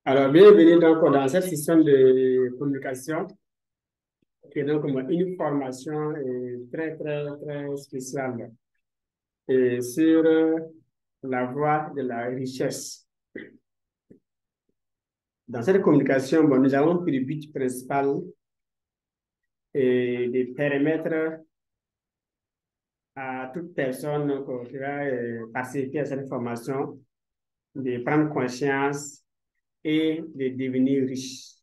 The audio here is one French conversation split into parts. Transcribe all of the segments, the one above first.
Alors, bienvenue donc dans cette session de communication qui est donc une formation très, très, très spéciale et sur la voie de la richesse. Dans cette communication, bon, nous avons pris le but principal de permettre à toute personne donc, qui va participer à cette formation de prendre conscience et de devenir riche.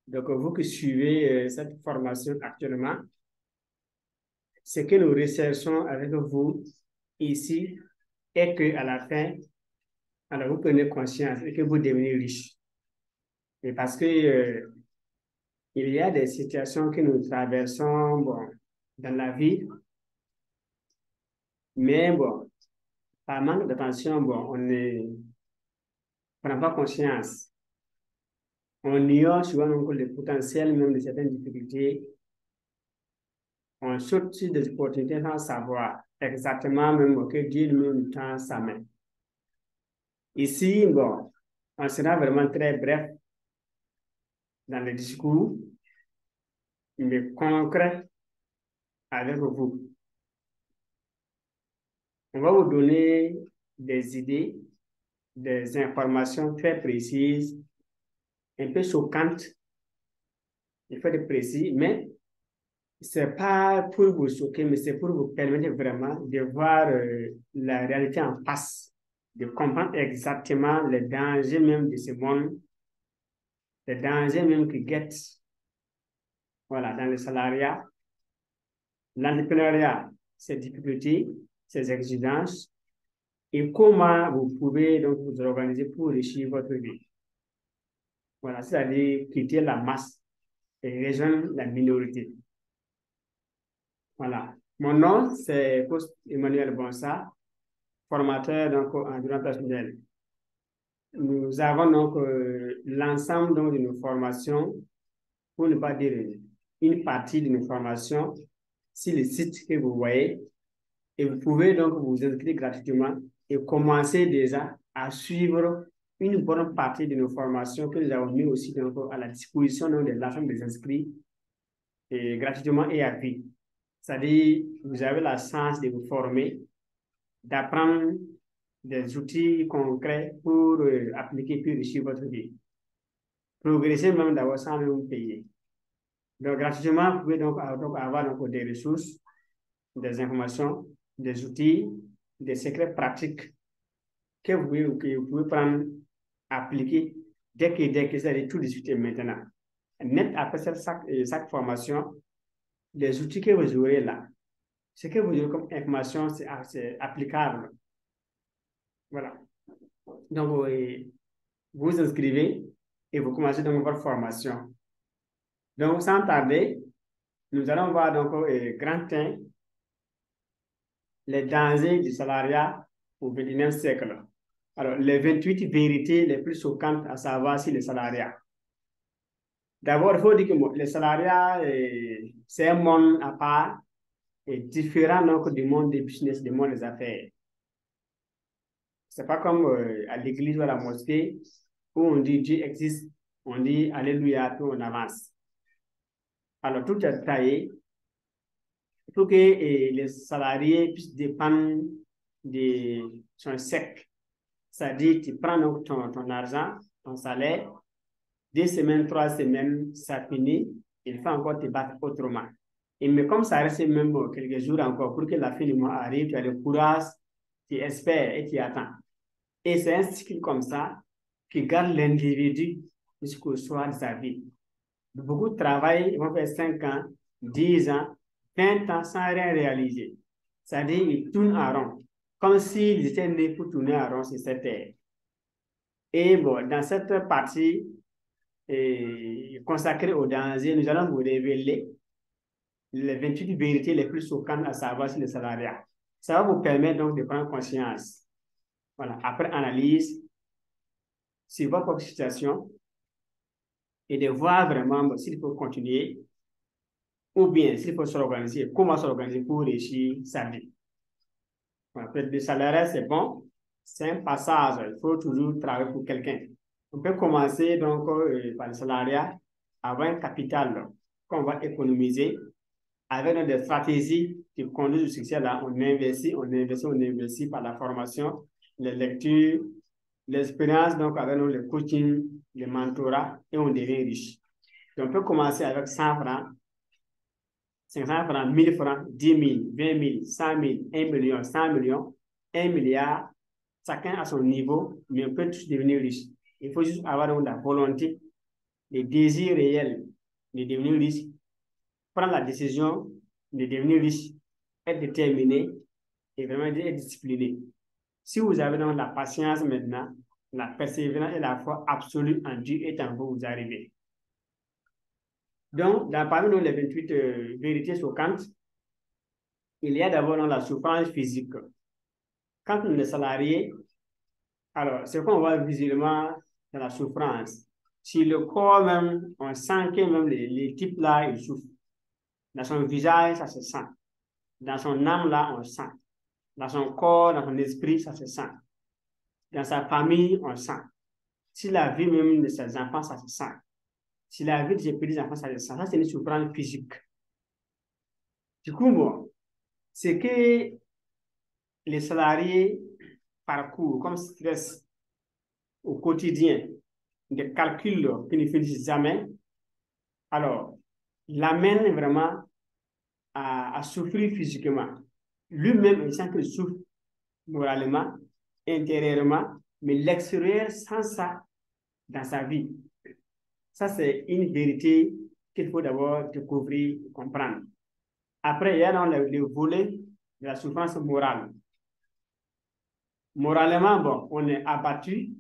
Donc, vous qui suivez cette formation actuellement, ce que nous recherchons avec vous ici est qu'à la fin, alors vous prenez conscience et que vous devenez riche. Et parce que il y a des situations que nous traversons bon, dans la vie, mais bon, par manque d'attention, bon, on ne prend pas conscience. On ignore souvent donc, le potentiel même de certaines difficultés. On saute sur des opportunités sans savoir exactement même que Dieu nous tend sa main. Ici, bon, on sera vraiment très bref dans le discours, mais concret avec vous. On va vous donner des idées, des informations très précises, un peu choquantes, il faut être précis, mais ce n'est pas pour vous choquer, mais c'est pour vous permettre vraiment de voir la réalité en face, de comprendre exactement les dangers même de ce monde, les dangers même qui guettent voilà, dans le salariat, l'entrepreneuriat, ses difficultés, ses exigences, et comment vous pouvez donc vous organiser pour réussir votre vie. Voilà, c'est-à-dire quitter la masse et rejoindre la minorité. Voilà. Mon nom, c'est Post Emmanuel Bonsa, formateur donc, en développement personnel. Nous avons donc l'ensemble donc, de nos formations, pour ne pas dire une partie de nos formations, sur le site que vous voyez. Et vous pouvez donc vous inscrire gratuitement et commencer déjà à suivre une bonne partie de nos formations que nous avons mis aussi donc, à la disposition donc, de l'ensemble des inscrits et gratuitement et à vie. C'est-à-dire, vous avez la chance de vous former, d'apprendre des outils concrets pour appliquer puis réussir votre vie. Progresser même d'abord sans même payer. Donc, gratuitement, vous pouvez donc avoir donc, des ressources, des informations, des outils, des secrets pratiques que vous pouvez prendre, appliquer dès que c'est tout de suite et maintenant. Net après chaque formation, les outils que vous aurez là, ce que vous aurez comme information, c'est applicable. Voilà. Donc, vous inscrivez et vous commencez donc votre formation. Donc, sans tarder, nous allons voir donc grand 1, les dangers du salariat au XXIe siècle. Alors, les 28 vérités les plus choquantes à savoir sur le salariat. D'abord, il faut dire que le salariat, c'est un monde à part et différent donc, du monde des business, du monde des affaires. Ce n'est pas comme à l'église ou à la mosquée où on dit Dieu existe, on dit Alléluia, puis on avance. Alors, tout est taillé pour que les salariés puissent dépendre de son sec. C'est-à-dire, tu prends donc ton argent, ton salaire, 2 semaines, 3 semaines, ça finit, il faut encore te battre autrement. Mais comme ça reste même quelques jours encore pour que la fin du mois arrive, tu as le courage, tu espères et tu attends. Et c'est un cycle comme ça qui garde l'individu jusqu'au soir de sa vie. Beaucoup travaillent, ils vont faire 5 ans, 10 ans, 20 ans sans rien réaliser. C'est-à-dire ils tournent en rond, comme s'ils étaient nés pour tourner en rond sur cette terre. Et bon, dans cette partie, consacré au danger, nous allons vous révéler les 28 vérités les plus choquantes à savoir sur le salariat. Ça va vous permettre donc de prendre conscience. Voilà. Après analyse, sur votre propre situation et de voir vraiment s'il faut continuer ou bien s'il faut s'organiser, comment s'organiser pour réussir sa vie. Voilà. Le salariat, c'est bon, c'est un passage, il faut toujours travailler pour quelqu'un. On peut commencer donc par le salariat, avoir un capital qu'on va économiser avec des stratégies qui conduisent au succès. Là, on investit, on investit, on investit par la formation, les lectures, l'expérience, donc avec nous, le coaching, le mentorat, et on devient riche. Donc, on peut commencer avec 100 francs, 500 francs, 1000 francs, 10 000, 20 000, 100 000, 1 million, 100 millions, 1 milliard, chacun à son niveau, mais on peut tous devenir riche. Il faut juste avoir donc la volonté, le désir réel de devenir riche, prendre la décision de devenir riche, être déterminé et vraiment être discipliné. Si vous avez donc la patience maintenant, la persévérance et la foi absolue en Dieu et en vous, vous arrivez. Donc, parmi nous, les 28 vérités choquantes, il y a d'abord la souffrance physique. Quand on est salarié, alors, ce qu'on voit visuellement dans la souffrance, si le corps même, on sent que même les types là, ils souffrent. Dans son visage, ça se sent. Dans son âme là, on sent. Dans son corps, dans son esprit, ça se sent. Dans sa famille, on sent. Si la vie même de ses enfants, ça se sent. Si la vie de ses petits-enfants, ça se sent. Ça, c'est une souffrance physique. Du coup, bon, c'est que les salariés parcourent comme stress au quotidien, des calculs qui ne finissent jamais, alors, l'amène vraiment à souffrir physiquement. Lui-même, il sent qu'il souffre moralement, intérieurement, mais l'extérieur sent ça dans sa vie. Ça, c'est une vérité qu'il faut d'abord découvrir, comprendre. Après, il y a dans le volet de la souffrance morale. Moralement, bon, on est abattu,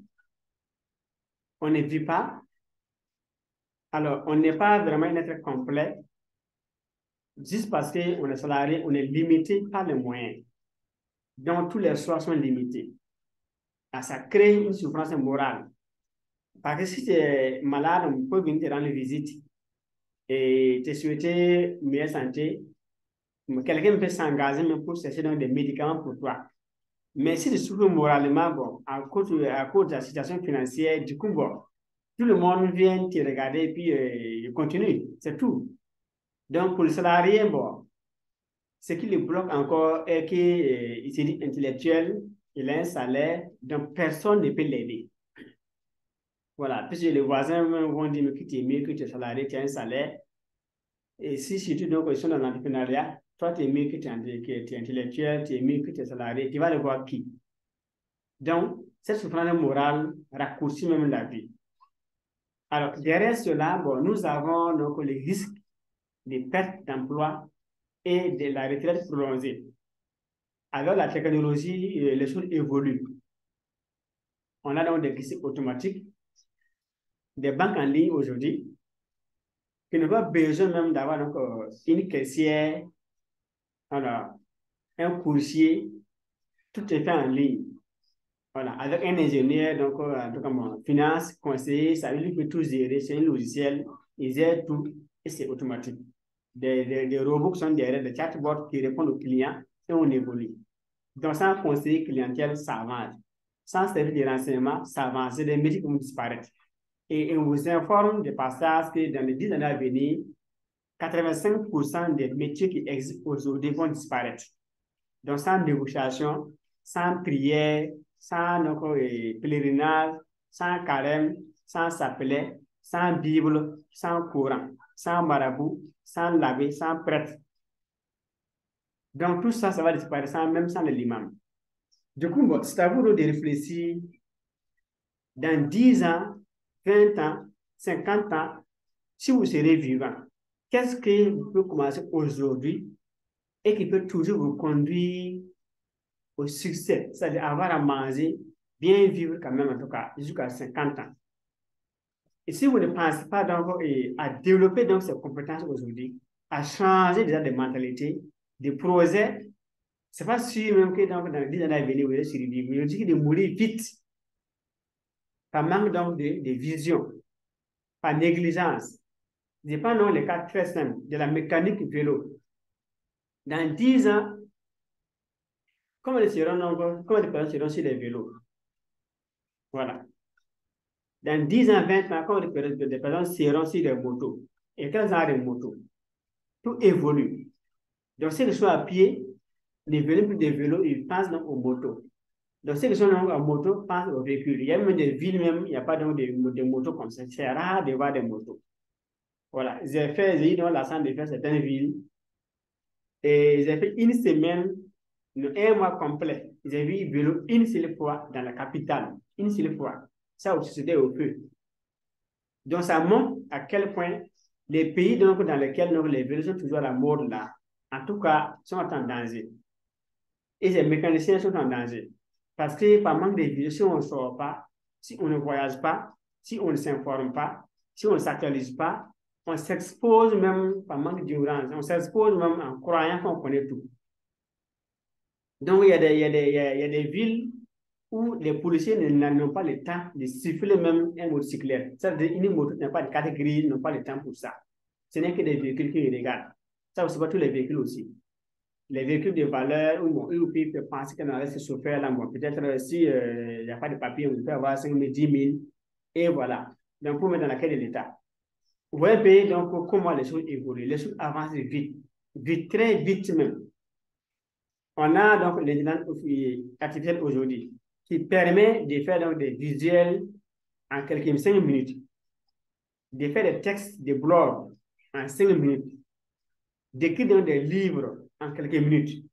on ne vit pas. Alors, on n'est pas vraiment un être complet. Juste parce qu'on est salarié, on est limité par les moyens. Donc, tous les choix sont limités. Ah, ça crée une souffrance morale. Parce que si tu es malade, on peut venir te rendre visite et te souhaiter meilleure santé. Quelqu'un peut s'engager même pour chercher donc des médicaments pour toi. Mais si tu souffres moralement, bon, à cause de la situation financière, du coup, bon, tout le monde vient te regarder et puis il continue. C'est tout. Donc, pour le salarié, bon, ce qui le bloque encore est qu'il s'est dit intellectuel, il a un salaire, donc personne ne peut l'aider. Voilà, puisque les voisins vont dire que tu es mieux, que tu es salarié, tu as un salaire. Et si surtout donc ils sont dans l'entrepreneuriat, toi tu es mieux que tu es intellectuel, tu es mieux que tu es salarié, tu vas le voir qui? Donc, cette souffrance morale raccourcit même la vie. Alors, derrière cela, bon, nous avons donc les risques de perte d'emploi et de la retraite prolongée. Alors, la technologie, les choses évoluent. On a donc des guichets automatiques, des banques en ligne aujourd'hui, qui n'ont pas besoin même d'avoir donc, une caissière, alors, un coursier, tout est fait en ligne. Voilà, avec un ingénieur, donc, en tout cas, finance, conseiller, ça lui peut tout gérer, c'est un logiciel, il gère tout et c'est automatique. Des robots qui sont derrière, des chatbots qui répondent aux clients et on évolue. Donc, sans conseiller clientèle, ça avance. Sans service de renseignement, ça avance. C'est des métiers qui vont disparaître. Et on vous informe de passage que dans les 10 années à venir, 85% des métiers qui existent aujourd'hui vont disparaître. Donc, sans négociation, sans prière, sans pèlerinage, sans carême, sans chapelet, sans Bible, sans Coran, sans marabout, sans l'abbé, sans prêtre. Donc, tout ça, ça va disparaître même sans l'imam. Du coup, bon, c'est à vous de réfléchir dans 10 ans, 20 ans, 50 ans, si vous serez vivant, qu'est-ce que vous pouvez commencer aujourd'hui et qui peut toujours vous conduire au succès, c'est-à-dire avoir à manger, bien vivre quand même en tout cas, jusqu'à 50 ans. Et si vous ne pensez pas donc à développer donc ces compétences aujourd'hui, à changer déjà de mentalité, de projet, c'est pas sûr même que donc, dans les 10 années à venir, vous allez survivre. Mais on dit de mourir vite par manque donc de vision, par négligence. Je prends donc le cas très simple de la mécanique vélo. Dans 10 ans, comment les personnes seront sur les vélos? Voilà. Dans 10 ans, 20 ans, comment les personnes seront sur les motos? Et quels genre de motos? Tout évolue. Donc, ceux qui sont à pied, ne veulent plus des vélos, ils passent donc aux motos. Donc, ceux qui sont donc en moto passent aux véhicules. Il y a même des villes, même, il n'y a pas donc de motos comme ça. C'est rare de voir des motos. Voilà. J'ai eu donc la chance de faire certaines villes. Et j'ai fait une semaine, un mois complet. J'ai vu vélo une seule fois dans la capitale. Une seule fois. Ça aussi, c'était au feu. Donc, ça montre à quel point les pays donc, dans lesquels donc, les vélos sont toujours à la mode là, en tout cas, sont en danger. Et les mécaniciens sont en danger. Parce que par manque de vision, si on ne sort pas, si on ne voyage pas, si on ne s'informe pas, si on ne s'actualise pas, on s'expose même par manque d'ignorance, on s'expose même en croyant qu'on connaît tout. Donc, il y a des villes où les policiers n'ont pas le temps de siffler même un motocyclette. Ça veut dire une moto n'a pas de catégorie, n'ont pas le temps pour ça. Ce n'est que des véhicules qui regardent. Ça aussi, pas tous les véhicules aussi. Les véhicules de valeur, où mon UP peut penser qu'on a ce chauffeur-là, bon, peut-être si il n'y a pas de papier, on peut avoir 5 000, 10 000, et voilà. Donc, pour mettre dans laquelle de l'État. Vous voyez donc comment les choses évoluent. Les choses avancent vite, vite, très vite même. On a donc l'intelligence artificielle aujourd'hui qui permet de faire donc des visuels en quelques 5 minutes, de faire des textes, des blogs en 5 minutes, d'écrire donc des livres en quelques minutes.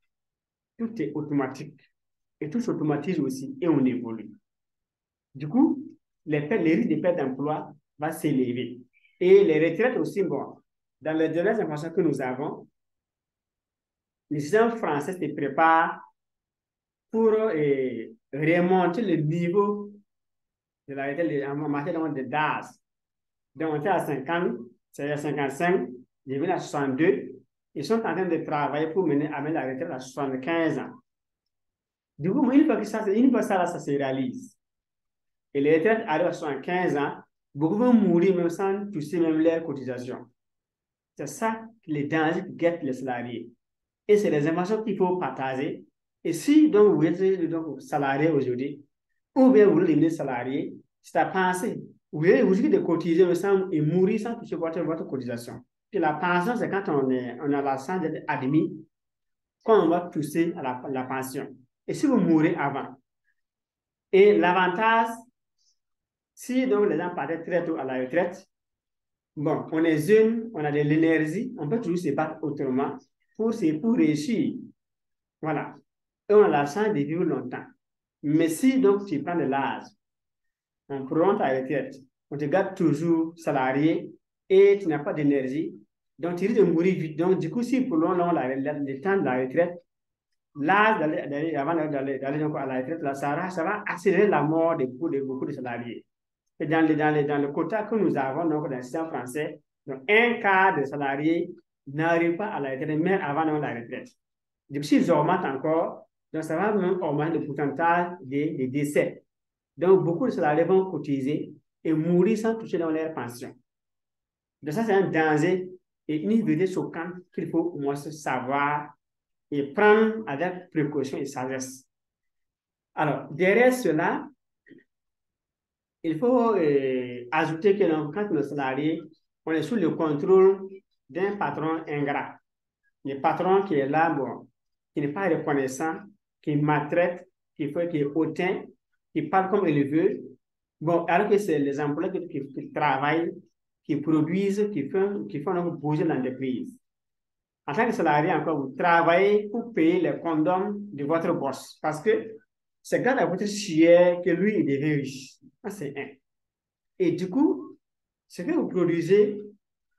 Tout est automatique. Et tout s'automatise aussi et on évolue. Du coup, les risques de perte d'emploi vont s'élever. Et les retraites aussi, bon, dans les dernières informations que nous avons, les système français se préparent pour remonter le niveau de la retraite en matière de d'âge. Donc, on était à 50, c'est à 55, devenu à 62. Ils sont en train de travailler pour amener la retraite à 75 ans. Du coup, une fois que ça se réalise, et les retraites arrivent à 75 ans, beaucoup vont mourir même sans toucher même leurs cotisations. C'est ça les dangers qui guettent les salariés. Et c'est les informations qu'il faut partager. Et si donc vous êtes donc salarié aujourd'hui, ou bien vous voulez devenir salarié, c'est à penser. Vous risquez de cotiser et mourir sans toucher votre cotisation. Puis la pension, c'est quand on a la chance d'être admis, quand on va toucher à la pension. Et si vous mourrez avant. Et l'avantage, si donc les gens partent très tôt à la retraite, bon, on est jeune, on a de l'énergie, on peut toujours se battre autrement pour réussir. Voilà. Et on a la chance de vivre longtemps. Mais si donc tu prends de l'âge, on prend ta retraite, on te garde toujours salarié et tu n'as pas d'énergie, donc tu risques de mourir vite. Donc, du coup, si pour le temps de la retraite, l'âge avant d'aller à la retraite, là, ça va accélérer la mort de beaucoup de salariés. Et dans le quota que nous avons donc, dans le système français, donc, un quart des salariés n'arrivent pas à la retraite, même avant la retraite. Donc, s'ils augmentent encore, donc ça va même augmenter le pourcentage des décès. Donc, beaucoup de salariés vont cotiser et mourir sans toucher dans leur pension. Donc, ça, c'est un danger et une vérité choquante qu'il faut au moins savoir et prendre avec précaution et sagesse. Alors, derrière cela, il faut ajouter que quand le salarié, on est sous le contrôle d'un patron ingrat. Le patron qui est là, bon, qui n'est pas reconnaissant, qui maltraite, qui est hautain, qui parle comme il veut. Bon, alors que c'est les employés qui travaillent, qui produisent, qui font donc bouger l'entreprise. En tant que salarié, encore, vous travaillez pour payer les condoms de votre boss. Parce que c'est grâce à votre chier que lui, il devient riche. Ça, c'est un. Et du coup, ce que vous produisez,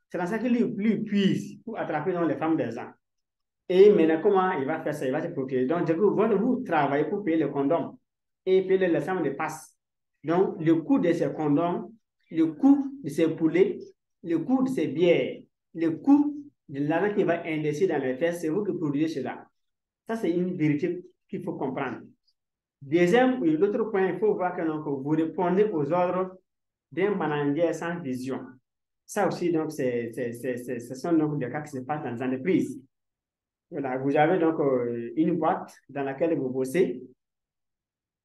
c'est dans ça que lui puise pour attraper donc, les femmes des gens. Et maintenant, comment il va faire ça? Il va se protéger. Donc, du coup, vous travaillez pour payer les condoms et payer les femmes de passe. Donc, le coût de ces condoms le coût de ses poulets, le coût de ses bières, le coût de l'argent qu'il va investir dans les fesses, c'est vous qui produisez cela. Ça, c'est une vérité qu'il faut comprendre. Deuxième, l'autre point, il faut voir que donc, vous répondez aux ordres d'un manager sans vision. Ça aussi, donc, ce sont donc des cas qui se passent dans les entreprises. Voilà, vous avez donc une boîte dans laquelle vous bossez.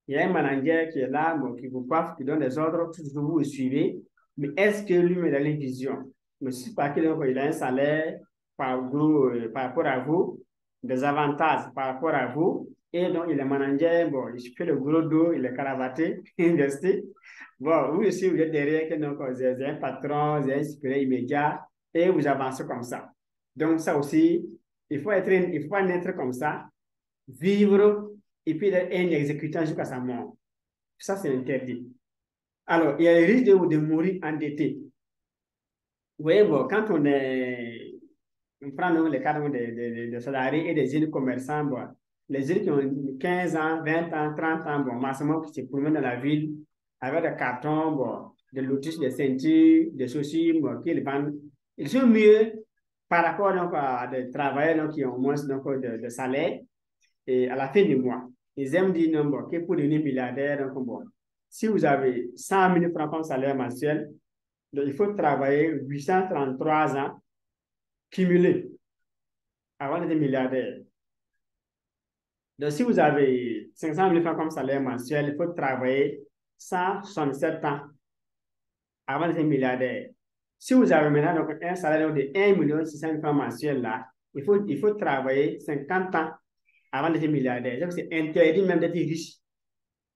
Il y a un manager qui est là, bon, qui vous coiffe, qui donne des ordres, toujours vous le suivez. Mais est-ce que lui-même a une vision? Mais si par exemple, il a un salaire par rapport à vous, des avantages par rapport à vous, et donc il est manager, bon, il fait le gros dos, il est cravaté, investi. Bon, vous aussi, vous êtes derrière, que donc, vous êtes un patron, vous êtes un supérieur immédiat, et vous avancez comme ça. Donc, ça aussi, il faut pas naître comme ça, vivre et puis être un exécutant jusqu'à sa mort. Ça, c'est interdit. Alors, il y a le risque de mourir endetté. Vous voyez, bon, quand on prend donc, le cadre des salariés et des jeunes commerçants, bon, les jeunes qui ont 15 ans, 20 ans, 30 ans, bon, maximum qui se promènent dans la ville avec des cartons, bon, des lotus, des ceintures, des chaussures, bon, qu'ils vendent. Ils sont mieux par rapport donc, à des travailleurs donc, qui ont moins donc, de salaire et à la fin du mois. Ils aiment dire non, bon, que pour devenir milliardaire, donc, bon, si vous avez 100 000 francs comme salaire mensuel, donc il faut travailler 833 ans cumulés avant d'être milliardaire. Donc, si vous avez 500 000 francs comme salaire mensuel, il faut travailler 167 ans avant d'être milliardaire. Si vous avez maintenant donc, un salaire de 1 600 000 francs mensuel, là, il faut travailler 50 ans avant d'être milliardaire. Donc, c'est interdit même d'être riche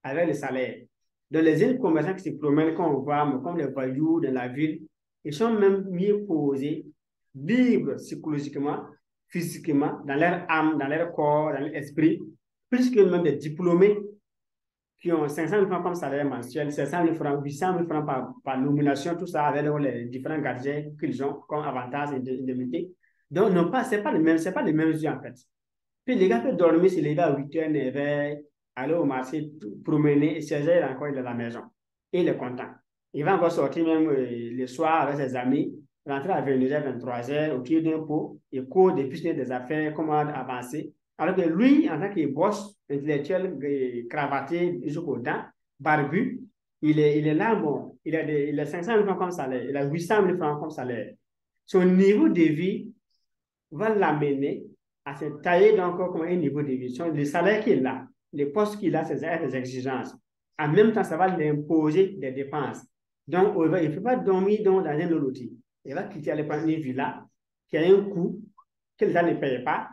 avec le salaire. Donc, les jeunes commerçants qui se promènent, comme on voit, comme les voyous dans la ville, ils sont même mieux posés, libres psychologiquement, physiquement, dans leur âme, dans leur corps, dans leur esprit, plus que même des diplômés qui ont 500 000 francs comme salaire mensuel, 700 000 francs, 800 000 francs par nomination, tout ça avec les différents gadgets qu'ils ont comme avantages et indemnités. Donc, non pas, c'est pas les mêmes yeux en fait. Puis les gars peuvent dormir, se lever à 8h, 9h, aller au marché, promener, et 16h, encore il est à la maison. Et il est content. Il va encore sortir même le soir avec ses amis, rentrer à 22h, 23h, au pied d'un pot, il court des business des affaires, comment avancer. Alors que lui, en tant que boss intellectuel, cravaté jusqu'aux dents, barbu, il est là, bon, il a 500 000 francs comme salaire, il a 800 000 francs comme salaire. Son niveau de vie va l'amener à se tailler encore comme un niveau de vie. Le salaire qu'il a, les postes qu'il a, c'est des exigences. En même temps, ça va l'imposer des dépenses. Donc, il ne peut pas dormir dans un loti. Il va quitter une villa qui a un coût que l'État ne paye pas.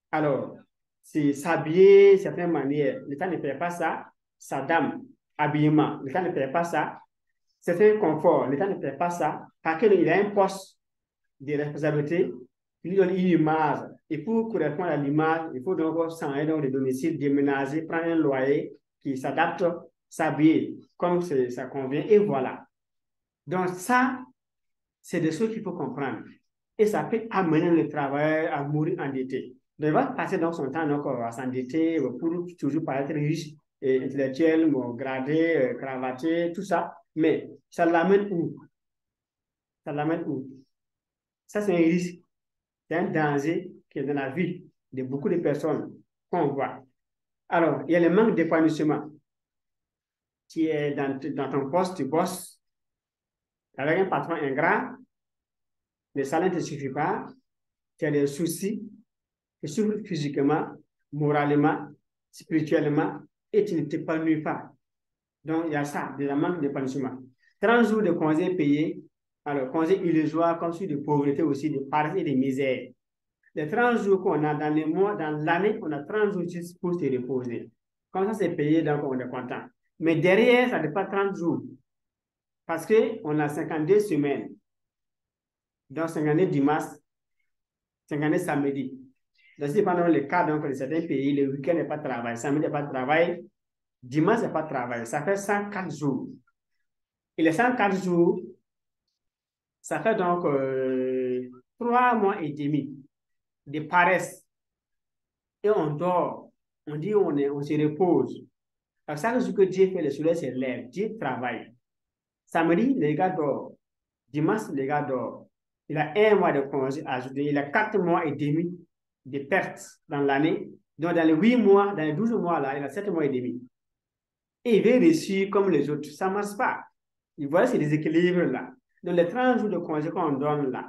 Alors, c'est s'habiller de certaines manières. L'État ne paye pas ça. Sa dame, habillement, l'État ne paye pas ça. C'est un confort, l'État ne paye pas ça. Parce qu'il a un poste de responsabilité, il donne une image. Et pour correspondre à l'image, il faut donc changer de domicile, déménager, prendre un loyer qui s'adapte, s'habiller comme ça convient, et voilà. Donc ça, c'est des choses qu'il faut comprendre. Et ça peut amener le travailleur à mourir endetté. Donc il va passer donc son temps donc, à s'endetter pour toujours paraître riche, et intellectuel, bon, gradé, cravaté, tout ça. Mais ça l'amène où? Ça l'amène où? Ça, c'est un risque. C'est un danger qui est dans la vie de beaucoup de personnes qu'on voit. Alors, il y a le manque d'épanouissement. Tu es dans ton poste, tu bosses avec un patron ingrat, le salaire ne te suffit pas, tu as des soucis, tu souffres physiquement, moralement, spirituellement, et tu ne t'épanouis pas. Donc, il y a ça, de la manque d'épanouissement. 30 jours de congés payés, alors congés illusoires comme celui de pauvreté aussi, de paresse et de misère. Les 30 jours qu'on a dans les mois, dans l'année, on a 30 jours juste pour se reposer. Comme ça, c'est payé, donc on est content. Mais derrière, ça ne fait pas 30 jours. Parce qu'on a 52 semaines. Donc, 52 dimanche, 52 samedi. Donc, si pendant le cas donc, de certains pays, le week-end n'est pas de travail, samedi n'est pas de travail, dimanche n'est pas de travail. Ça fait 104 jours. Et les 104 jours, ça fait donc 3 mois et demi de paresse. Et on dort. On dit on se repose. Alors, ça, ce que Dieu fait, le soleil se lève. Dieu travaille. Samedi, les gars dorment. Dimanche, les gars dorment. Il a 1 mois de congé ajouté. Il a 4 mois et demi de pertes dans l'année. Donc, dans les 8 mois, dans les 12 mois, là, il a 7 mois et demi. Et il veut réussir comme les autres. Ça ne marche pas. Il voit ces déséquilibres-là. Donc, les 30 jours de congé qu'on donne là,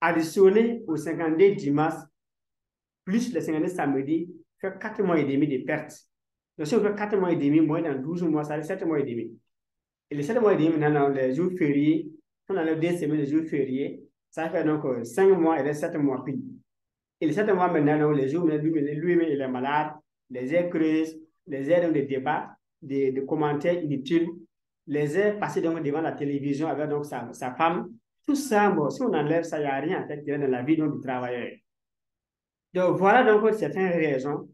additionnés aux 52 dimanches, plus les 52 samedis, fait 4 mois et demi de pertes. Donc, si on fait 4 mois et demi, moins dans 12 mois, ça fait 7 mois et demi. Et les 7 mois et demi, maintenant, les jours fériés, on a les 2 semaines de jours fériés, ça fait donc 5 mois et les 7 mois pris. Et les 7 mois maintenant, donc, les jours, lui-même, il est malade, les heures creuses, les heures de débat, de commentaires inutiles, les heures passées donc devant la télévision avec donc sa femme. Tout ça, bon, si on enlève ça, il n'y a rien en fait dans la vie donc, du travailleur. Donc voilà donc certaines raisons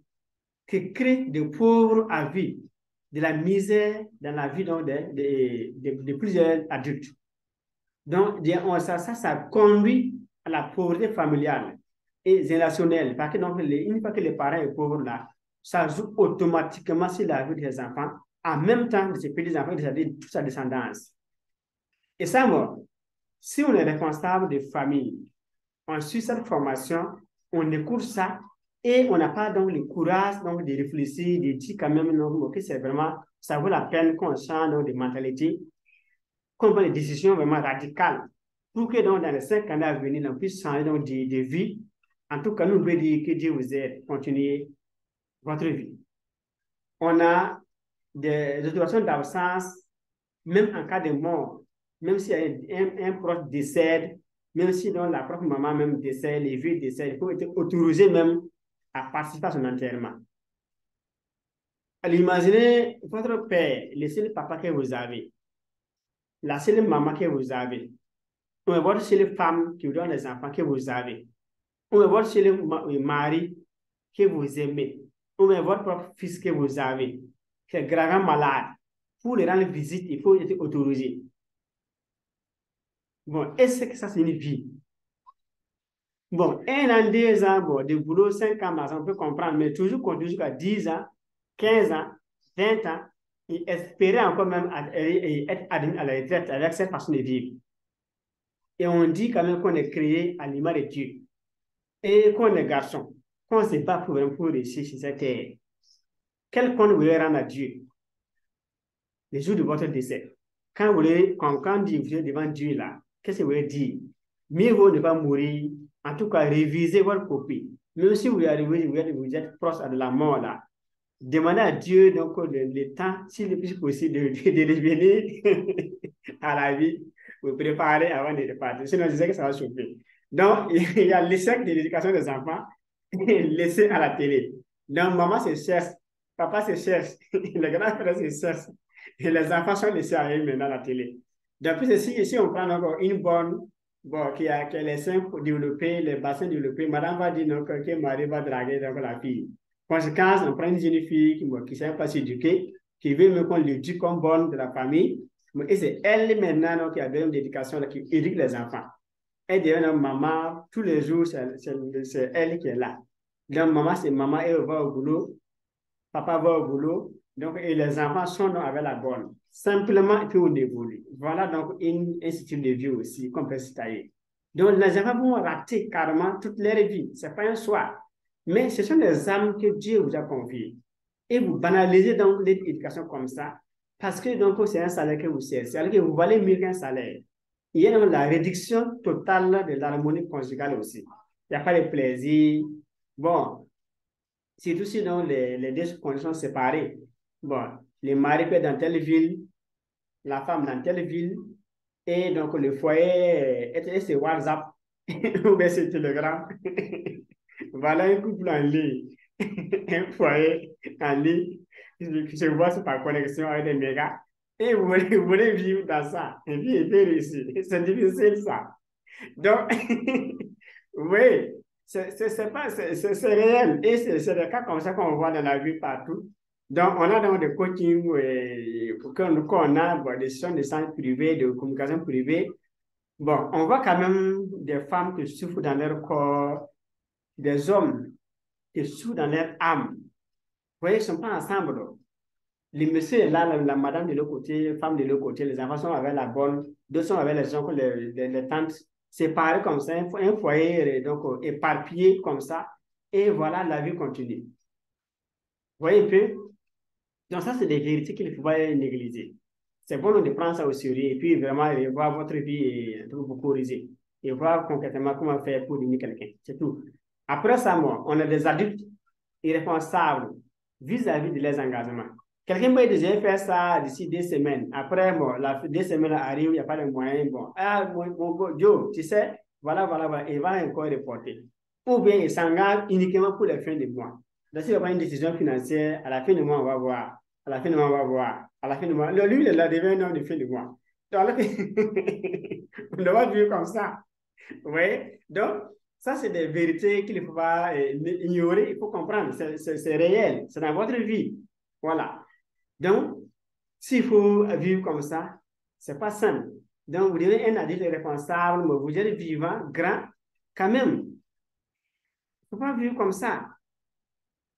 qui créent des pauvres à vie, de la misère dans la vie donc, de plusieurs adultes. Donc, ça conduit à la pauvreté familiale et générationnelle. Parce que donc, une fois que les parents sont pauvres là, ça joue automatiquement sur la vie des enfants, en même temps de ses petits-enfants, de toute sa descendance. Et ça, moi, si on est responsable de famille, on suit cette formation, on écoute ça, et on n'a pas donc le courage donc, de réfléchir, de dire quand même non, que c'est vraiment, ça vaut la peine qu'on change donc, de mentalité, qu'on prenne des décisions vraiment radicales pour que donc, dans les 5 années à venir, on puisse changer donc, de vie. En tout cas, nous devons dire que Dieu vous aide, continuez votre vie. On a des situations d'absence, même en cas de mort, même si un proche décède, même si donc, la propre maman même décède, les vieux décèdent, il faut être autorisé même à participer à son enterrement. Alors, imaginez votre père, le seul papa que vous avez, la seule maman que vous avez, ou votre seule femme qui vous donne les enfants que vous avez, ou votre seul mari que vous aimez, ou votre propre fils que vous avez, qui est gravement malade. Pour les rendre visite, il faut être autorisé. Bon, est-ce que ça, c'est une vie? Bon, 1 an, 2 ans, bon, de boulot, 5 ans, on peut comprendre, mais toujours continuer jusqu'à 10 ans, 15 ans, 20 ans, et espérer encore même être admis à la retraite avec cette façon de vivre. Et on dit quand même qu'on est créé à l'image de Dieu et qu'on est garçon, qu'on ne sait pas pour réussir sur cette terre. Quel compte vous voulez rendre à Dieu le jour de votre décès? Quand vous êtes devant Dieu là, qu'est-ce que vous voulez dire? Mieux vaut ne pas mourir, en tout cas réviser votre copie. Même si vous arrivez, vous êtes proche de la mort là, demandez à Dieu donc le temps, s'il est plus possible, de revenir à la vie, vous préparer avant de partir. Sinon, je sais que ça va chauffer. Donc, il y a l'échec de l'éducation des enfants laissé à la télé. Donc, maman se cherche, papa se cherche, les grands frères se cherchent, et les enfants sont laissés à eux maintenant à la télé. Donc, si on prend encore une bonne, bon, qui a les seins développés, les bassins développés, madame va dire donc, que Marie va draguer donc, la fille. Conséquence, on prend une jeune fille qui ne sait pas s'éduquer, qui veut même qu'on l'éduque comme bonne de la famille. Et c'est elle maintenant donc, qui a besoin d'éducation, qui éduque les enfants. Elle devient maman, tous les jours, c'est elle qui est là. Donc, maman, c'est maman, elle va au boulot, papa va au boulot, donc, et les enfants sont donc avec la bonne. Simplement, puis on évolue. Voilà donc un style de vie aussi qu'on peut citer. Donc, les enfants vont rater carrément toute leur vie. Ce n'est pas un choix. Mais ce sont des âmes que Dieu vous a confiées. Et vous banalisez donc l'éducation comme ça, parce que donc c'est un salaire que vous cherchez, c'est-à-dire que vous valez mieux qu'un salaire. Il y a donc la réduction totale de l'harmonie conjugale aussi. Il n'y a pas de plaisir. Bon, surtout si donc les deux conditions sont séparées. Bon, le mari peut être dans telle ville, la femme dans telle ville, et donc le foyer c'est WhatsApp ou bien c'est Telegram. Voilà un couple en ligne, un foyer en ligne, je vois ça par connexion avec des mégas, et vous voulez vivre dans ça, et puis il est réussi. C'est difficile ça. Donc, oui, c'est réel, et c'est des cas comme ça qu'on voit dans la vie partout. Donc, on a donc des coachings qu'on a, bon, des sessions de santé privée, de communication privée. Bon, on voit quand même des femmes qui souffrent dans leur corps, des hommes qui souffrent dans leur âme. Vous voyez, ils ne sont pas ensemble. Le monsieur est là, la madame de l'autre côté, femme de l'autre côté, les enfants sont avec la bonne, d'autres sont avec les oncles, les tantes, séparés comme ça, un foyer donc éparpillé comme ça, et voilà, la vie continue. Vous voyez un peu? Donc ça, c'est des vérités qu'il ne faut pas négliger. C'est bon de prendre ça au sérieux et puis vraiment revoir votre vie et vous corriger. Et voir concrètement comment faire pour devenir quelqu'un. C'est tout. Après ça, moi, on est des adultes irresponsables vis-à-vis de leurs engagements. Quelqu'un peut déjà faire ça d'ici 2 semaines. Après, bon, 2 semaines arrivent, il n'y a pas de moyen. Bon, ah, Joe, tu sais, voilà, voilà, voilà, il va encore reporter. Ou bien il s'engage uniquement pour les fins de mois. Donc, s'il va prendre une décision financière, à la fin du mois, on va voir. À la fin du mois, on va voir. À la fin du mois, lui, il est là, devient un homme de fin du mois. Donc, on doit vivre comme ça. Oui. Donc, ça, c'est des vérités qu'il ne faut pas ignorer, il faut comprendre. C'est réel, c'est dans votre vie. Voilà. Donc, s'il faut vivre comme ça, ce n'est pas simple. Donc, vous devez être un adulte responsable, mais vous êtes vivant, grand, quand même. Il ne faut pas vivre comme ça.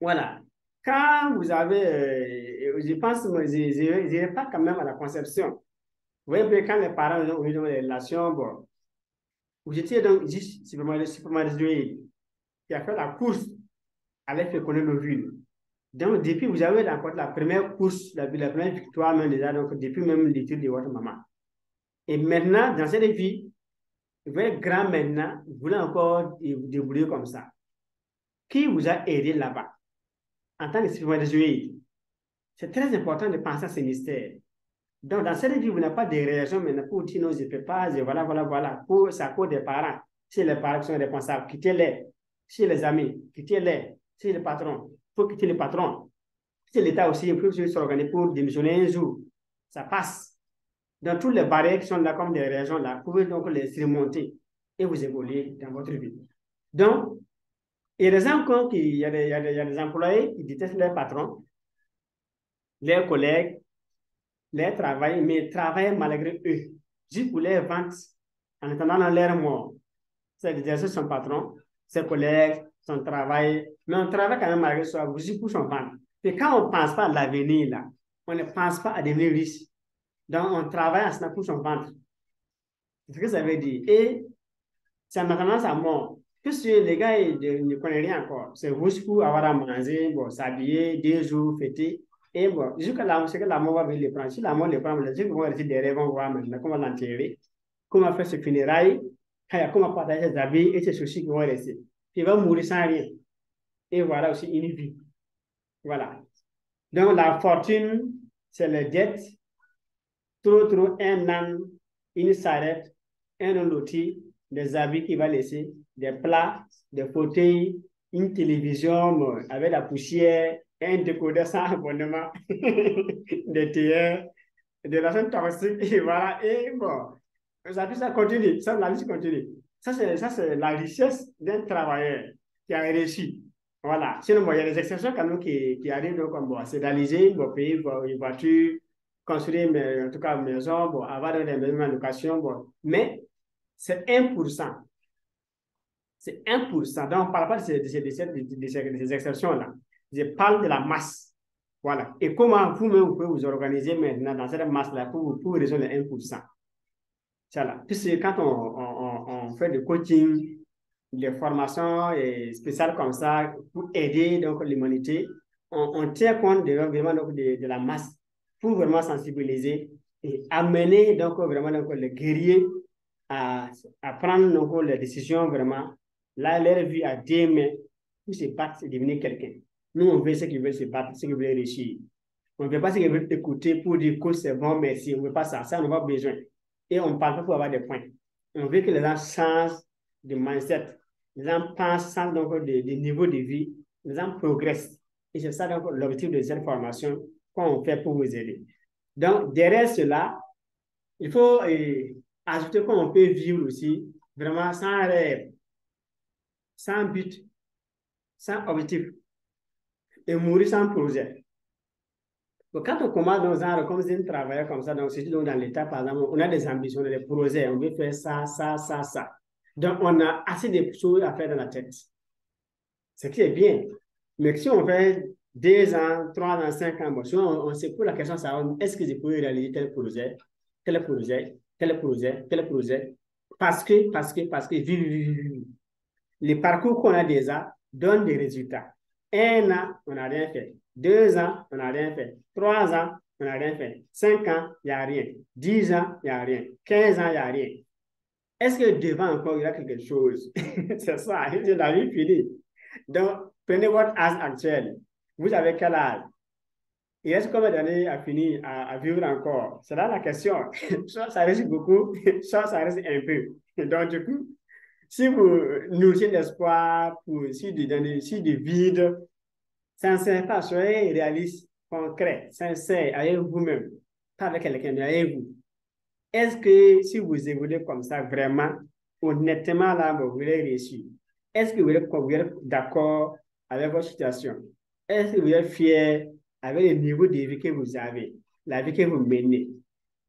Voilà. Quand vous avez, je pense, je n'irai pas quand même à la conception. Vous voyez, quand les parents ont eu des relations, bon, vous étiez donc juste supermarché qui a fait la course avec faire connaître nos villes. Donc, depuis, vous avez remporté la première course, la première victoire, même déjà, donc depuis même l'étude de votre maman. Et maintenant, dans cette vie, vous êtes grand maintenant, vous voulez encore vous débrouiller comme ça. Qui vous a aidé là-bas en tant que supermarché? C'est très important de penser à ces mystères. Donc, dans cette vie, vous n'avez pas de raison maintenant pour dire non, je ne peux pas, voilà, voilà, voilà. C'est à cause des parents. Si les parents sont responsables, quittez-les. Si les amis, quittez-les. Si le patron, il faut quitter le patron. Si l'État aussi, il faut s'organiser pour démissionner un jour. Ça passe. Dans toutes les barrières qui sont là comme des raisons là, vous pouvez donc les surmonter et vous évoluer dans votre vie. Donc, il y a des gens il y a des employés qui détestent leur patron, leurs collègues, les travaillent, mais travaillent malgré eux, juste pour les ventes, en attendant dans leur mort. C'est exercer son patron, ses collègues, son travail, mais on travaille quand même malgré soi, juste pour son ventre. Et quand on ne pense pas à l'avenir, là, on ne pense pas à devenir riche. Donc, on travaille en ce pour son ventre. C'est ce que ça veut dire. Et c'est maintenant sa mort. Puisque les gars ils ne connaissent rien encore. C'est juste pour avoir à manger, bon, s'habiller, 2 jours, fêter. Et bon, jusqu'à là, c'est que la mort va venir les prendre. Si la mort les prend, les gens vont rester derrière, vont voir maintenant comment l'enterrer, comment faire ses funérailles, comment partager ses habits et ses soucis qui vont rester. Il va mourir sans rien. Et voilà aussi une vie. Voilà. Donc, la fortune, c'est le dettes. Trop, un âne, une sarrette, un loti, des habits qu'il va laisser, des plats, des fauteuils, une télévision avec la poussière, un décodeur sans abonnement, des théâtres, de la chaîne toxique, et voilà. Et bon, ça continue, ça, la liste continue. Ça, c'est la richesse d'un travailleur qui a réussi. Voilà. Sinon, bon, il y a des exceptions quand même qui arrivent, donc, bon, c'est réaliser, bon, payer une voiture, construire, en tout cas, une maison, bon, avoir des maisons en location, bon. Mais c'est 1%. C'est 1%. Donc, on ne parle pas de ces exceptions-là. Je parle de la masse. Voilà. Et comment vous-même, vous pouvez vous organiser maintenant dans cette masse-là pour résoudre les 1%. Voilà. Puisque quand on fait du coaching, des formations spéciales comme ça pour aider donc l'humanité, on tient compte vraiment donc, de la masse pour vraiment sensibiliser et amener donc vraiment donc, les guerriers à prendre donc, les décisions vraiment, là, leur vie à 2 mains pour se battre et devenir quelqu'un. Nous, on veut ceux qui veulent se battre, ceux qui veulent réussir. On ne veut pas ceux qui veulent écouter pour dire que c'est bon, merci. On ne veut pas ça. Ça, on n'a pas besoin. Et on ne parle pas pour avoir des points. On veut que les gens changent de mindset. Les gens pensent, changent donc de niveau de vie. Les gens progressent. Et c'est ça donc l'objectif de cette formation qu'on fait pour vous aider. Donc, derrière cela, il faut ajouter qu'on peut vivre aussi vraiment sans rêve, sans but, sans objectif et mourir sans projet. Donc, quand on commence dans un comme un travailleur comme ça, donc c'est dans l'État, par exemple, on a des ambitions, on a des projets, on veut faire ça, ça, ça, ça. Donc, on a assez de choses à faire dans la tête. Ce qui est bien. Mais si on fait 2 ans, 3 ans, 5 ans. Bon, souvent, on se pose la question, est-ce que je peux réaliser tel projet, tel projet, tel projet, tel projet? Parce que, les parcours qu'on a déjà donnent des résultats. 1 an, on n'a rien fait. 2 ans, on n'a rien fait. 3 ans, on n'a rien fait. 5 ans, il n'y a rien. 10 ans, il n'y a rien. 15 ans, il n'y a rien. Est-ce que devant encore, il y a quelque chose? C'est ça, c'est la vie finie. Donc, prenez votre âge actuel. Vous avez quel âge? Il reste combien d'années à finir, à vivre encore? C'est là la question. Soit ça reste beaucoup, soit ça reste un peu. Donc, du coup, si vous nourrissez l'espoir pour si du vide, sincère, pas, soyez réaliste, concret, sincère, avec vous-même, pas avec quelqu'un, mais avec vous. Est-ce que si vous évoluez comme ça, vraiment, honnêtement, là, vous voulez réussir? Est-ce que vous êtes d'accord avec votre situation? Est-ce que vous êtes fier avec le niveau de vie que vous avez, la vie que vous menez?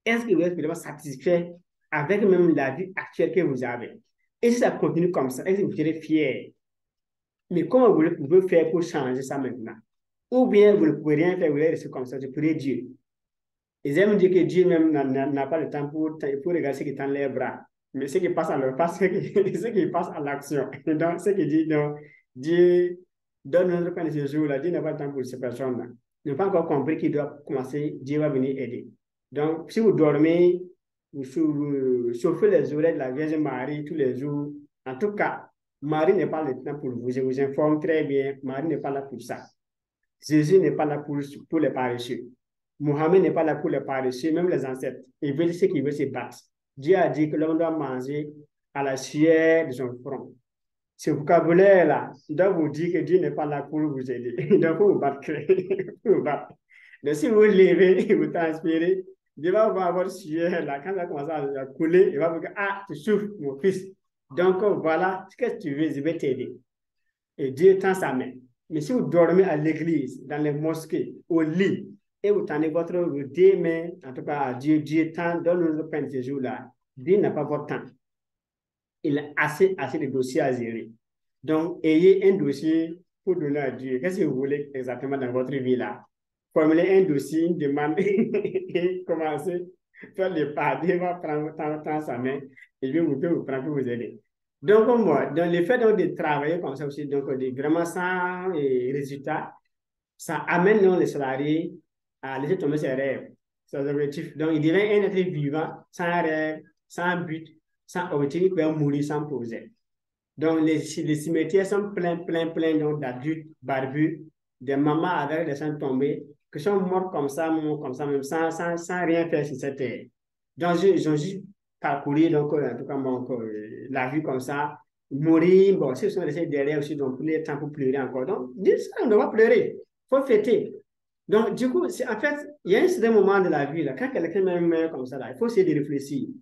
Est-ce que vous êtes vraiment satisfait avec même la vie actuelle que vous avez? Et si ça continue comme ça, est-ce que vous serez fier? Mais comment vous pouvez faire pour changer ça maintenant? Ou bien vous ne pouvez rien faire, vous allez rester comme ça, je prie Dieu. Ils aiment dire que Dieu même n'a pas le temps pour regarder ce qui est dans les bras. Mais ce qui passe à leur passe, ce qui passe à l'action. Donc, ce qui dit, donc, Dieu donne notre pain de ce jour-là. Dieu n'a pas le temps pour ces personnes-là. Ils n'ont pas encore compris qu'il doit commencer, Dieu va venir aider. Donc, si vous dormez, vous chauffez les oreilles de la Vierge Marie tous les jours. En tout cas, Marie n'est pas le temps pour vous. Je vous informe très bien, Marie n'est pas là pour ça. Jésus n'est pas là pour les paresseux. Mohamed n'est pas là pour les paresseux, même les ancêtres. Ils veulent ce qu'ils veulent se battre. Dieu a dit que l'homme doit manger à la sueur de son front. Ce vocabulaire-là doit vous dire que Dieu n'est pas là pour vous aider. Donc, pour vous battre. Pour vous battre. Donc, si vous levez et vous transpirez, Dieu va voir votre sueur là. Quand ça commence à couler, il va vous dire, ah, tu souffres, mon fils. Donc, voilà, qu'est-ce que tu veux, je vais t'aider. Et Dieu tend sa main. Mais si vous dormez à l'église, dans les mosquées, au lit, et vous tendez votre deux mains, en tout cas à Dieu, Dieu tend, donne-nous le pain de ce jour-là. Dieu n'a pas votre temps. Il a assez de dossiers à gérer. Donc, ayez un dossier pour donner à Dieu. Qu'est-ce que vous voulez exactement dans votre vie là? Formulez un dossier, une demande et commencez à faire le pas. Dieu va prendre sa main et Dieu vous prendre pour vous aider. Donc, moi, dans le fait donc, de travailler comme ça aussi, donc vraiment sans résultat, ça amène donc, les salariés à laisser tomber ses rêves, ses objectifs. Donc, il devient un être vivant, sans rêve, sans but, sans objectif, il peut mourir sans projet. Donc, les cimetières sont pleins d'adultes barbus, des mamans avec des seins tombés, qui sont morts comme ça, même sans rien faire sur cette terre. Donc, ils ont juste parcouru, donc, en tout cas, la vie comme ça, mourir. Bon, s'ils sont restés derrière aussi, donc, pour les temps pour pleurer encore. Donc, dis ça, on doit pleurer. Il faut fêter. Donc, du coup, en fait, il y a un certain moment de la vie, là, quand quelqu'un meurt comme ça, là, il faut essayer de réfléchir. Il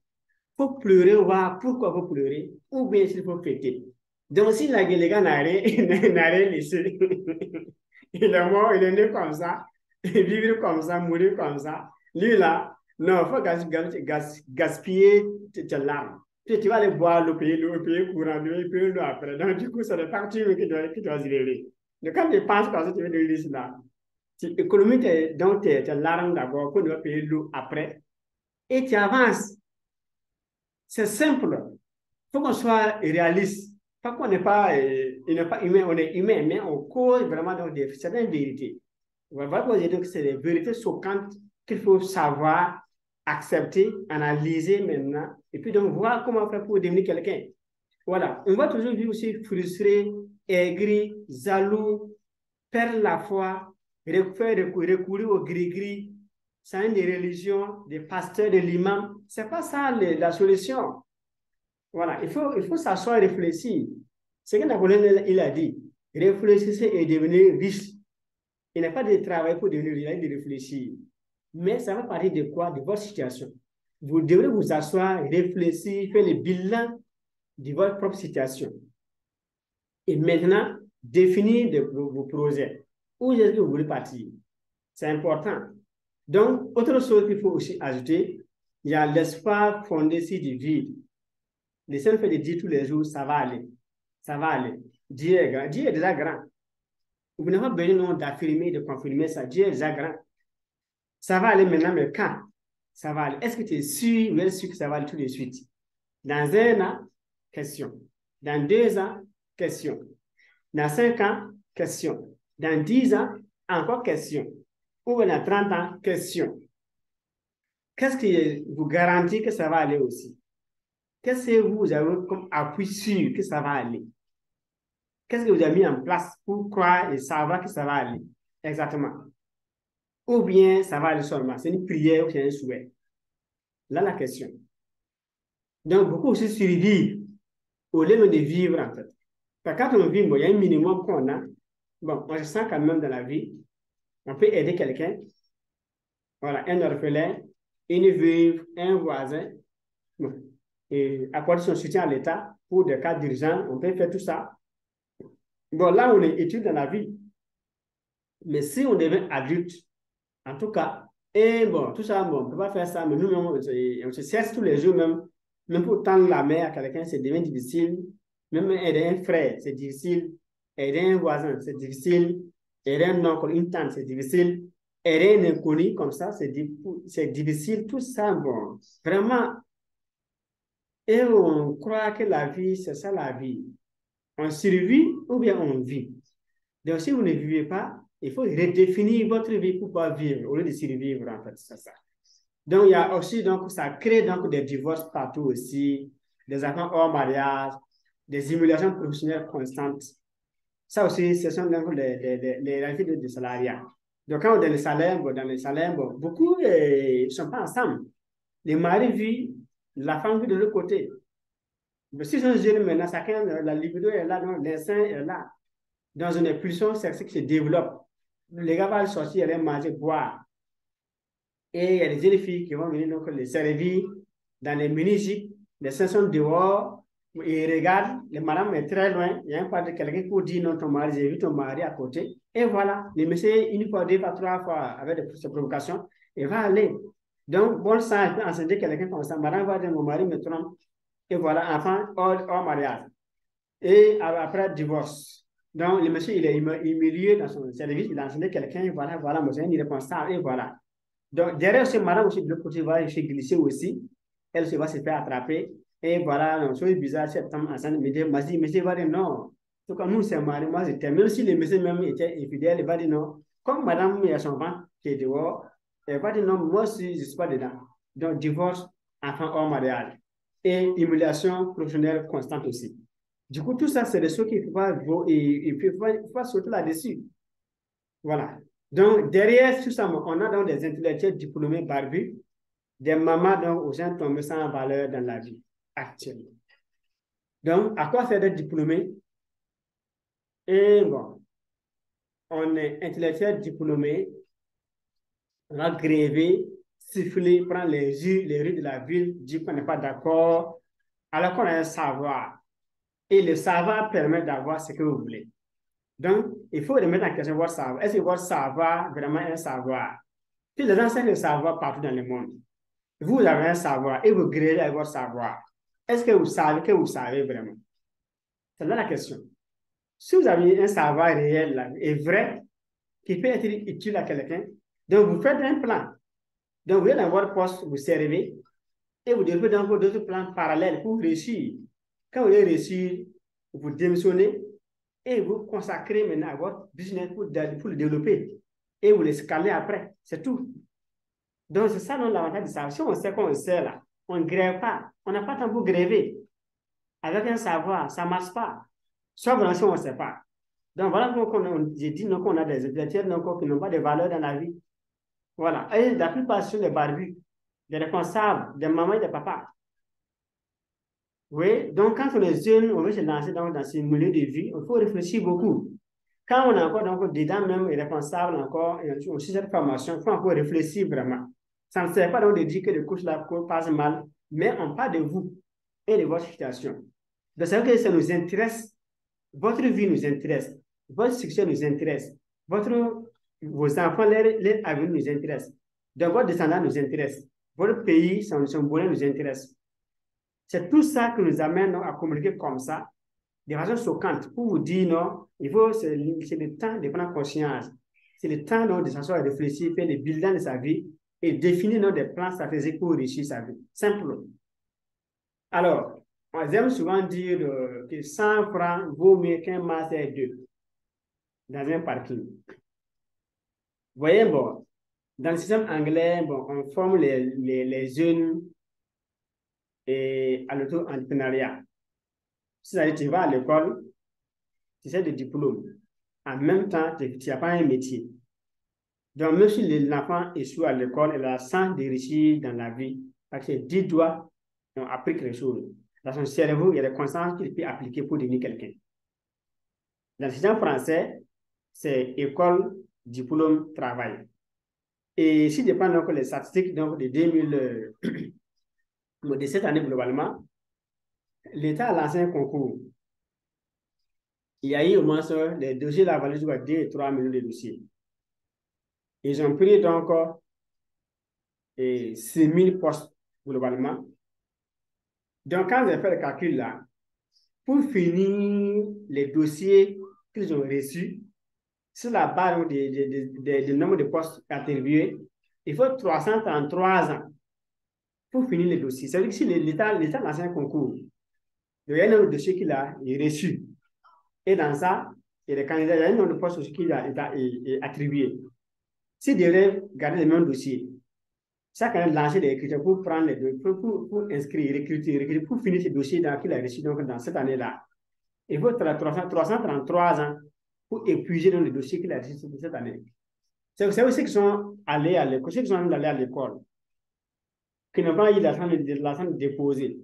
faut pleurer, voir pourquoi il faut pleurer, ou bien s'il faut fêter. Donc, si les gars n'a rien laissé, il est mort, il est né comme ça, vivre comme ça, mourir comme ça, lui là, non, il faut gaspiller tes larmes. Tu vas aller boire le payer courant, le payer l'eau après. Donc, du coup, c'est le parti qui doit se lever. Donc, quand tu penses comme ça, tu veux de liste là, tu économises tes larmes d'abord pour ne pas payer l'eau après, et tu avances. C'est simple. Il faut qu'on soit réaliste. Pas qu'on n'est pas, il n'est pas humain, on est humain, mais on cause vraiment donc certaines vérités. On va poser donc c'est des vérités choquantes qu'il faut savoir accepter, analyser maintenant, et puis donc voir comment faire pour devenir quelqu'un. Voilà. On va toujours vivre aussi frustré, aigri, jaloux, perdre la foi, recourir au gris-gris, ça des religions, des pasteurs, de l'imam. C'est pas ça la solution. Voilà, il faut s'asseoir et réfléchir. C'est ce que Napoléon il a dit. Réfléchissez et devenez riche. Il n'a pas de travail pour devenir riche, il a dit de réfléchir. Mais ça va parler de quoi? De votre situation. Vous devrez vous asseoir, réfléchir, faire le bilan de votre propre situation. Et maintenant, définir vos projets. Où est-ce que vous voulez partir? C'est important. Donc, autre chose qu'il faut aussi ajouter, il y a l'espoir fondé sur du vide. Le seul fait de dire tous les jours, ça va aller. Ça va aller. Dieu est grand. Dieu est déjà grand. Vous n'avez pas besoin d'affirmer, de confirmer ça. Dieu est déjà grand. Ça va aller maintenant, mais quand? Ça va aller. Est-ce que tu es sûr, bien sûr que ça va aller tout de suite? Dans 1 an, question. Dans 2 ans, question. Dans 5 ans, question. Dans 10 ans, encore question. Ou dans 30 ans, question. Qu'est-ce qui vous garantit que ça va aller aussi? Qu'est-ce que vous avez comme appui sûr que ça va aller? Qu'est-ce que vous avez mis en place pour croire et savoir que ça va aller? Exactement. Ou bien ça va aller seulement. C'est une prière ou c'est un souhait. Là, la question. Donc, beaucoup aussi survivent au lieu de vivre, en fait. Parce que quand on vit, bon, il y a un minimum qu'on a. Bon, on se sent quand même dans la vie. On peut aider quelqu'un. Voilà, un orphelin, une veuve, un voisin. Bon. Et apporter son soutien à l'État pour des cas d'urgence. On peut faire tout ça. Bon, là, on est étudiant dans la vie. Mais si on devient adulte, en tout cas, et bon, tout ça, bon, on ne peut pas faire ça, mais nous, on se cherche tous les jours, même pour tendre la main à quelqu'un, c'est devient difficile. Même aider un frère, c'est difficile. Aider un voisin, c'est difficile. Aider un oncle, une tante, c'est difficile. Aider un inconnu comme ça, c'est difficile. Tout ça, bon, vraiment. Et on croit que la vie, c'est ça la vie. On survit ou bien on vit. Donc, si vous ne vivez pas, il faut redéfinir votre vie pour pouvoir vivre, au lieu de survivre, en fait, c'est ça. Donc, il y a aussi, donc, ça crée donc des divorces partout aussi, des enfants hors mariage, des humiliations professionnelles constantes. Ça aussi, ce sont donc les réalités de salariat. Donc, quand on est dans les salaires, bon, beaucoup ne sont pas ensemble. Les maris vivent, la femme vit de l'autre côté. Mais si sont jeunes maintenant, chacun, la libido est là, l'instinct est là. Dans une impulsion sexuelle qui se développe. Les gars vont sortir, aller manger, boire. Et il y a des jeunes filles qui vont venir donc les servir dans les mini-jupes, les seins sont dehors, ils regardent, le madame est très loin, il y a un pas de quelqu'un qui dit non, ton mari, j'ai vu ton mari à côté. Et voilà, le monsieur, une fois, 2 fois, 3 fois, avec des provocations, il va aller. Donc, bon sang, il peut enseigner quelqu'un comme ça. Madame va dire, mon mari me trompe. Et voilà, enfant hors mariage. Et après, divorce. Donc, le monsieur, il est humilié dans son service, il a enseigné quelqu'un, voilà, monsieur, il est irresponsable, et voilà. Donc, derrière ce madame aussi, de l'autre côté, va se glisser aussi. Elle va se faire attraper. Et voilà, non, c'est bizarre, cette femme enceinte me dit, monsieur va dire non. En tout cas, nous, c'est mari, moi, j'étais. Même si le monsieur même était infidèle, il va dire non. Comme madame, il y a son ventre qui est dehors, elle va dire non, moi aussi, je ne suis pas dedans. Donc, divorce, enfant hors mariage. Et humiliation professionnelle constante aussi. Du coup, tout ça, c'est des choses qu'il faut pas sauter là-dessus. Voilà. Donc, derrière tout ça, on a donc des intellectuels diplômés barbus, des mamans donc aux gens tombés sans valeur dans la vie actuelle. Donc, à quoi faire d'être diplômé? Et bon, on est intellectuel diplômé, on va gréver, siffler, prendre les rues de la ville, dire qu'on n'est pas d'accord, alors qu'on a un savoir. Et le savoir permet d'avoir ce que vous voulez. Donc, il faut remettre en question votre savoir. Est-ce que votre savoir vraiment un savoir? Puis les gens enseignent le savoir partout dans le monde. Vous avez un savoir et vous gréez avec votre savoir. Est-ce que vous savez vraiment? C'est là la question. Si vous avez un savoir réel là, et vrai, qui peut être utile à quelqu'un, donc vous faites un plan. Donc vous êtes dans votre poste, vous servez, et vous développez donc d'autres plans parallèles pour réussir. Quand vous allez réussir, vous démissionnez et vous consacrez maintenant à votre business pour le développer. Et vous l'escalez après. C'est tout. Donc, c'est ça l'avantage de ça. Si on sait qu'on sait là, on ne grève pas. On n'a pas tant pour gréver. Avec un savoir, ça ne marche pas. Sauf si on ne sait pas. Donc, voilà j'ai dit qu'on a des intellectuels qui n'ont pas de valeur dans la vie. Voilà. Et la plupart sont des barbus, des responsables, des mamans et des papas. Oui, donc quand on est jeune, on veut se lancer dans ce milieu de vie, il faut réfléchir beaucoup. Quand on est encore donc, dedans même et responsable encore, et aussi cette formation, il faut encore réfléchir vraiment. Ça ne sert pas donc de dire que le coach là passe mal, mais on parle de vous et de votre situation. De savoir que ça nous intéresse, votre vie nous intéresse, votre succès nous intéresse, vos enfants, leur avenir nous intéresse, donc votre descendant nous intéresse, votre pays, son bonheur nous intéresse. C'est tout ça qui nous amène à communiquer comme ça, de façon choquante pour vous dire non, c'est le temps de prendre conscience. C'est le temps donc, de s'asseoir et réfléchir, faire des bilans de sa vie et définir donc, des plans stratégiques pour réussir sa vie. Simple. Alors, j'aime souvent dire que 100 francs vaut mieux qu'un master 2 dans un parking. Vous voyez, bon, dans le système anglais, bon, on forme les jeunes et à l'auto-entrepreneuriat. C'est-à-dire, tu vas à l'école, tu sais des diplômes. En même temps, tu n'as pas un métier. Donc, même si l'enfant échoue à l'école, il a sens de réussir dans la vie, parce que 10 doigts ont appris quelque chose. Dans son cerveau, il y a des connaissances qu'il peut appliquer pour devenir quelqu'un. Dans le système français, c'est école, diplôme, travail. Et si je prends donc les statistiques donc, de 2000, de cette année globalement, l'État a lancé un concours. Il y a eu au moins les dossiers de la valeur de 2 et 3 millions de dossiers. Ils ont pris donc 6 000 postes globalement. Donc, quand j'ai fait le calcul là, pour finir les dossiers qu'ils ont reçus, sur la base du nombre de postes attribués, il faut 333 ans pour finir les dossiers. C'est-à-dire que si l'État lance un concours, il y a un nombre de dossiers qu'il a reçus. Et dans ça, il y a des candidats, il y a un nombre de postes aussi qu'il a attribué. S'il devrait garder les mêmes dossiers, chaque année lancer des critères pour prendre les dossiers, pour inscrire, recruter, pour finir ces dossiers qu'il a reçus donc, dans cette année-là. Il faut 333 ans pour épuiser dans les dossiers qu'il a reçus cette année. C'est aussi qui sont allés à l'école, ceux qui sont allés à l'école, qui n'ont pas eu l'argent de déposer,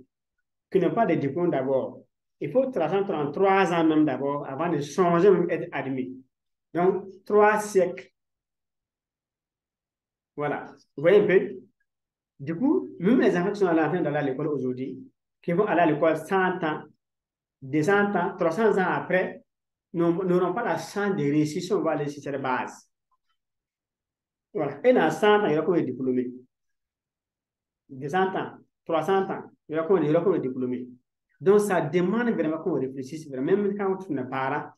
qui n'ont pas de diplôme d'abord. Il faut 333 ans même d'abord avant de changer, même être admis. Donc, 3 siècles. Voilà. Vous voyez un peu? Du coup, même les enfants qui sont en train d'aller à l'école aujourd'hui, qui vont aller à l'école 100 ans, 200 ans, 300 ans après, n'auront pas la chance de réussir si on va aller sur cette base. Voilà. Et dans 100 ans, il y aura combien de diplômés? 200 ans, 300 ans, il y aura combien de diplômés? Donc, ça demande vraiment qu'on réfléchisse. Même quand on est parent,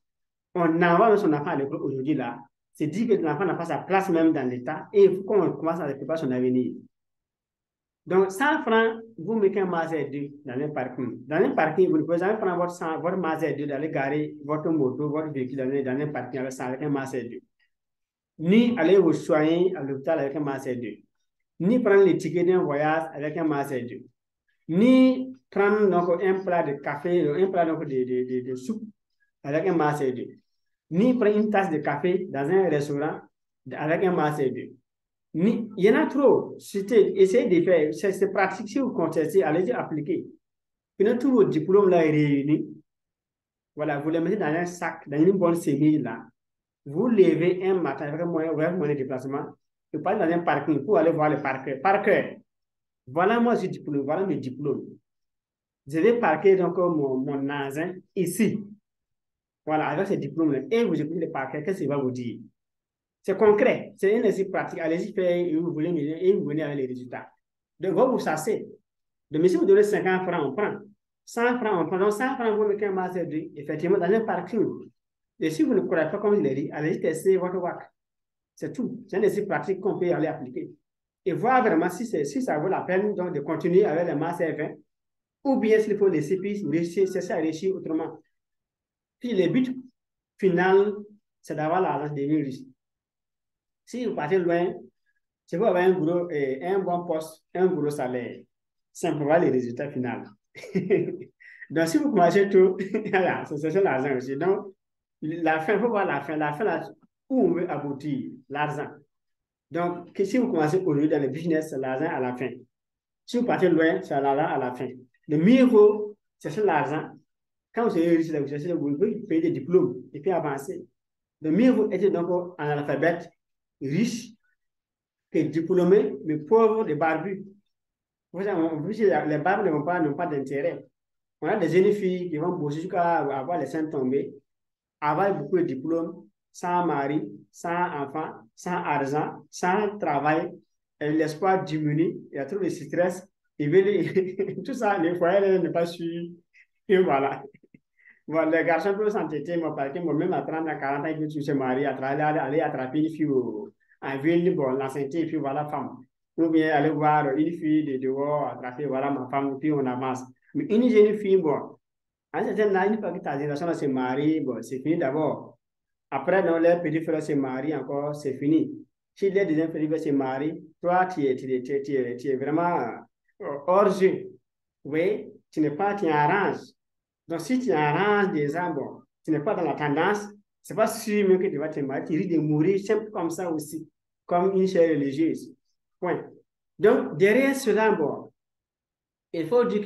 on envoie son enfant à l'école aujourd'hui là, c'est dit que l'enfant n'a pas sa place même dans l'État et il faut qu'on commence à préparer son avenir. Donc, 100 francs, vous mettez un Maser 2 dans un parking. Dans un parking, vous ne pouvez jamais prendre votre Maser 2 d'aller garer votre moto, votre véhicule dans un parking avec un Maser 2. Ni aller vous soigner à l'hôpital avec un Maser 2. Ni prendre les tickets d'un voyage avec un Maser 2. Ni prendre donc, un plat de café, un plat donc, de soupe avec un Maser 2. Ni prendre une tasse de café dans un restaurant avec un Maser 2. Il y en a trop. Essayez de faire. C'est pratique. Si vous contestez, allez-y appliquer. Puis tous vos diplômes là réunis, voilà, vous les mettez dans un sac, dans une bonne série là. Vous levez un matin avec un moyen de déplacement. Vous partez dans un parking pour aller voir le parquet. Parquet. Voilà moi, j'ai diplôme. Voilà mes diplômes. Je vais parquer donc mon nasin ici. Voilà, avec ces diplômes-là. Et vous écoutez le parquet, qu'est-ce qu'il va vous dire? C'est concret, c'est un exercice pratique. Allez-y faire et vous venez avec les résultats. Donc, vous savez. Donc, si vous donnez 50 francs, on prend. 100 francs, on prend. Donc, 100 francs, vous mettez un master 2, effectivement, dans un parking. Et si vous ne croyez pas comme je l'ai dit, allez-y tester votre WAC. C'est tout. C'est un exercice pratique qu'on peut aller appliquer. Et voir vraiment si ça vaut la peine donc, de continuer avec le master 20 ou bien s'il faut laisser puis cesser à réussir autrement. Puis, le but final, c'est d'avoir l'argent de devenir riche. Si vous partez loin, si vous avez un bon poste, un gros salaire, simplement les résultats finaux. Donc, si vous commencez tout, voilà, c'est l'argent aussi. Donc, la fin, il faut voir la fin là, où on veut aboutir, l'argent. Donc, si vous commencez aujourd'hui dans le business, c'est l'argent à la fin. Si vous partez loin, c'est l'argent à la fin. Le mieux vaut, c'est l'argent. Quand vous serez riche, vous pouvez payer des diplômes et puis avancer. Le mieux vaut être donc en analphabète, riche, que diplômés, mais pauvres des barbus. Les barbes n'ont pas d'intérêt. On a des jeunes filles qui vont bosser jusqu'à avoir les seins tombés, avoir beaucoup de diplômes, sans mari, sans enfant, sans argent, sans travail. L'espoir diminue, il y a trop de stress. Tout ça, les foyers ne pas suivre. Et voilà. Bon, les garçons peuvent s'entêter, moi, parce que moi-même, à 30 à 40 ans, il peut se marier, aller attraper une fille en ville, bon, l'enceinte, et puis voilà, femme. Ou bien aller voir une fille de dehors, attraper, voilà ma femme, puis on avance. Mais une jeune fille, bon, à un certain âge, une fois que ta génération se marie, bon, c'est fini d'abord. Après, non, les petits frères se marient encore, c'est fini. Si les deuxièmes petits frères se marient, toi, tu es vraiment hors jeu. Oui, tu n'es pas, tu arranges. Donc, si tu arranges des gens, bon, tu n'es pas dans la tendance, c'est pas sûr même que tu vas te marier, tu risques de mourir simple comme ça aussi, comme une chair religieuse. Point. Donc, derrière cela, bon, il faut dire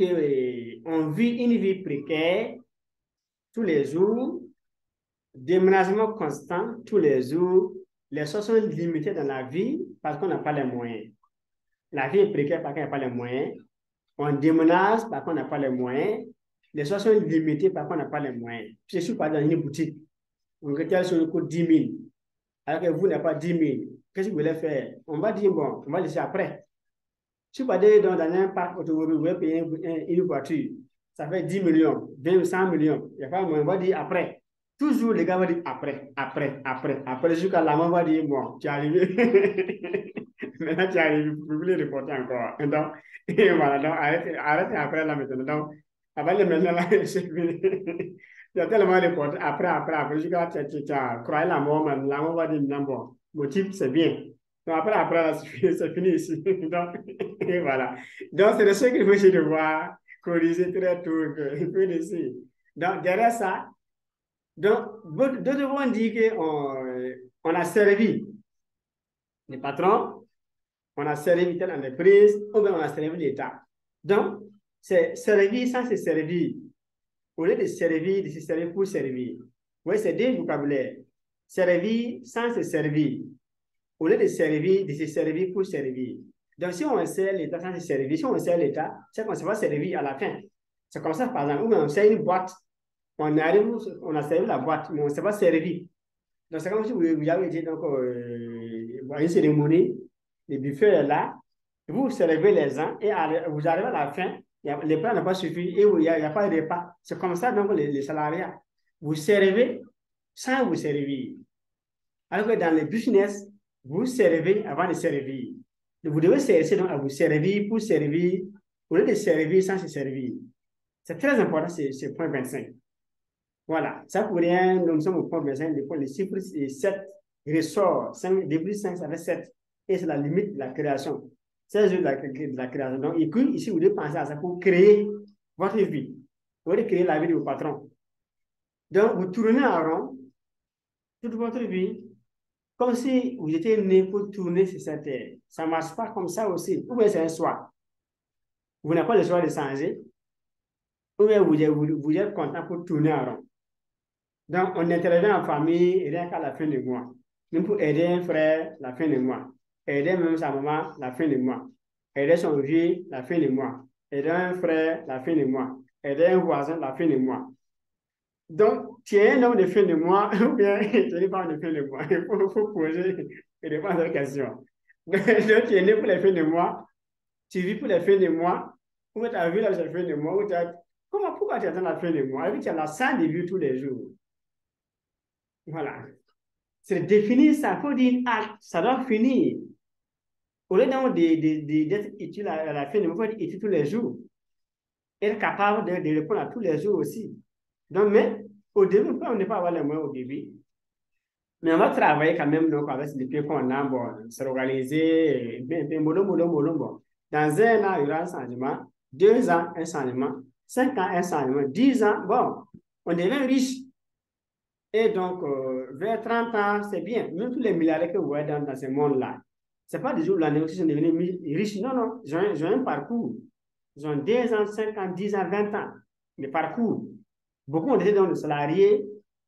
qu'on vit une vie précaire tous les jours, déménagement constant tous les jours, les choses sont limitées dans la vie parce qu'on n'a pas les moyens. La vie est précaire parce qu'on n'a pas les moyens. On déménage parce qu'on n'a pas les moyens. Les choses sont limitées parce qu'on n'a pas les moyens. Je suis pas dans une boutique. On retient sur le coût 10 000. Alors que vous n'avez pas 10 000. Qu'est-ce que vous voulez faire? On va dire, bon, on va laisser après. Je suis pas dans un parc automobile, vous voulez payer une voiture. Ça fait 10 millions, 20, 100 millions. Il n'y a pas moyen. On va dire après. Toujours, les gars vont dire après, après, après, après, jusqu'à la maman va dire, bon, tu es arrivé. Maintenant, tu es arrivé, vous voulez reporter encore. Donc, et voilà, donc arrêtez après là maintenant. Donc, avant de maintenant, là, c'est fini. Tu as tellement reporté après, après, après, jusqu'à tu as croyé la mort, la maman va dire, non, bon, mon type, c'est bien. Donc, après, après, là, c'est fini ici. Donc, et voilà. Donc, c'est de ce qu'il faut essayer de voir, corriger très tôt, il faut essayer. Donc, derrière ça, donc, d'autres vont dire qu'on a servi les patrons, on a servi telle entreprise, ou bien on a servi l'État. Donc, c'est servir sans se servir. Au lieu de servir, de se servir pour servir. Vous voyez, c'est deux vocabulaires. Servir sans se servir. Au lieu de servir, de se servir pour servir. Donc, si on sert l'État sans se servir, si on sert l'État, c'est qu'on se va servir à la fin. C'est comme ça, par exemple, ou bien on sert une boîte. On arrive, on a servi la boîte, mais on ne s'est pas servi. Donc, c'est comme si vous avez été donc, à une cérémonie, le buffet est là, vous servez les gens et vous arrivez à la fin, les plats n'ont pas suffi et il n'y a pas de repas. C'est comme ça, donc, les salariés. Vous servez sans vous servir. Alors que dans le business, vous servez avant de servir. Donc, vous devez chercher donc à vous servir pour servir, au lieu de servir sans se servir. C'est très important, c'est point 25. Voilà, ça pour rien, nous sommes au point 25, le chiffre c'est 7 ressort, 5, début 5, ça fait 7. Et c'est la limite de la création. C'est juste de la création. Donc, ici, vous devez penser à ça pour créer votre vie. Vous devez créer la vie de vos patrons. Donc, vous tournez en rond toute votre vie, comme si vous étiez né pour tourner sur cette terre. Ça ne marche pas comme ça aussi. Ou bien c'est un choix. Vous n'avez pas le choix de changer. Ou bien vous êtes content pour tourner en rond. Donc, on intervient en famille rien qu'à la fin du mois. Même pour aider un frère la fin du mois. Aider même sa maman la fin du mois. Aider son vieux la fin du mois. Aider un frère la fin du mois. Aider un voisin la fin du mois. Donc, tu es un homme de fin de mois ou bien tu n'es pas un de fin de mois. Il faut poser et répondre à la question. Donc, tu es né pour les fins de mois. Tu vis pour les fins de mois. Ou tu as vu la fin de mois. Pourquoi tu attends la fin de mois? Tu as la salle de vue tous les jours. Voilà. C'est définir ça. Il faut dire, ah, ça doit finir. Au lieu d'être utile à la fin, il faut être utile tous les jours. Être capable de répondre à tous les jours aussi. Donc, mais au début, on n'est pas avoir les moyens au début. Mais on va travailler quand même donc, avec les pieds qu'on a, bon, s'organiser, bon. Dans un an, il y aura un changement. 2 ans, un changement. 5 ans, un changement. 10 ans, bon, on devient riche. Et donc, vers 30 ans, c'est bien. Même tous les milliardaires que vous voyez dans ce monde-là, ce n'est pas des jours où la négociation est devenue riche. Non, non, ils ont un parcours. Ils ont 2 ans, 5 ans, 10 ans, 20 ans. Le parcours. Beaucoup ont été dans le salarié.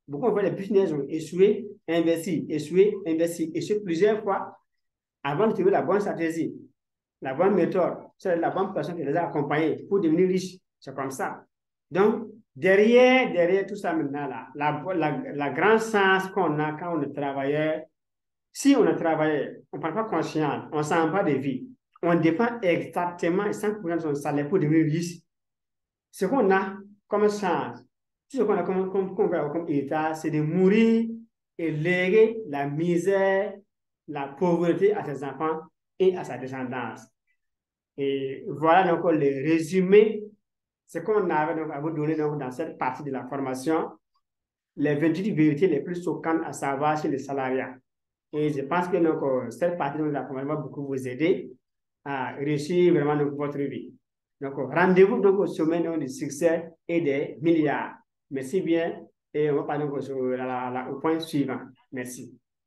Beaucoup ont fait les business, ont échoué, investi, échoué plusieurs fois avant de trouver la bonne stratégie, la bonne méthode. C'est la bonne personne qui les a accompagnés pour devenir riches. C'est comme ça. Donc, derrière tout ça maintenant, là, la grande sens qu'on a quand on est travailleur, si on est travailleur, on ne parle pas conscience, on ne sent pas de vie, on dépend exactement 100% de son salaire pour devenir riche. Ce qu'on a comme chance, Tout ce qu'on a comme État, c'est de mourir et léguer la misère, la pauvreté à ses enfants et à sa descendance. Et voilà donc le résumé, ce qu'on avait donc à vous donner donc dans cette partie de la formation, les 28 vérités les plus choquantes à savoir chez les salariés. Et je pense que donc, cette partie de la formation va beaucoup vous aider à réussir vraiment donc, votre vie. Donc, rendez-vous donc au sommet donc, du succès et des milliards. Merci bien. Et on va passer donc, au point suivant. Merci.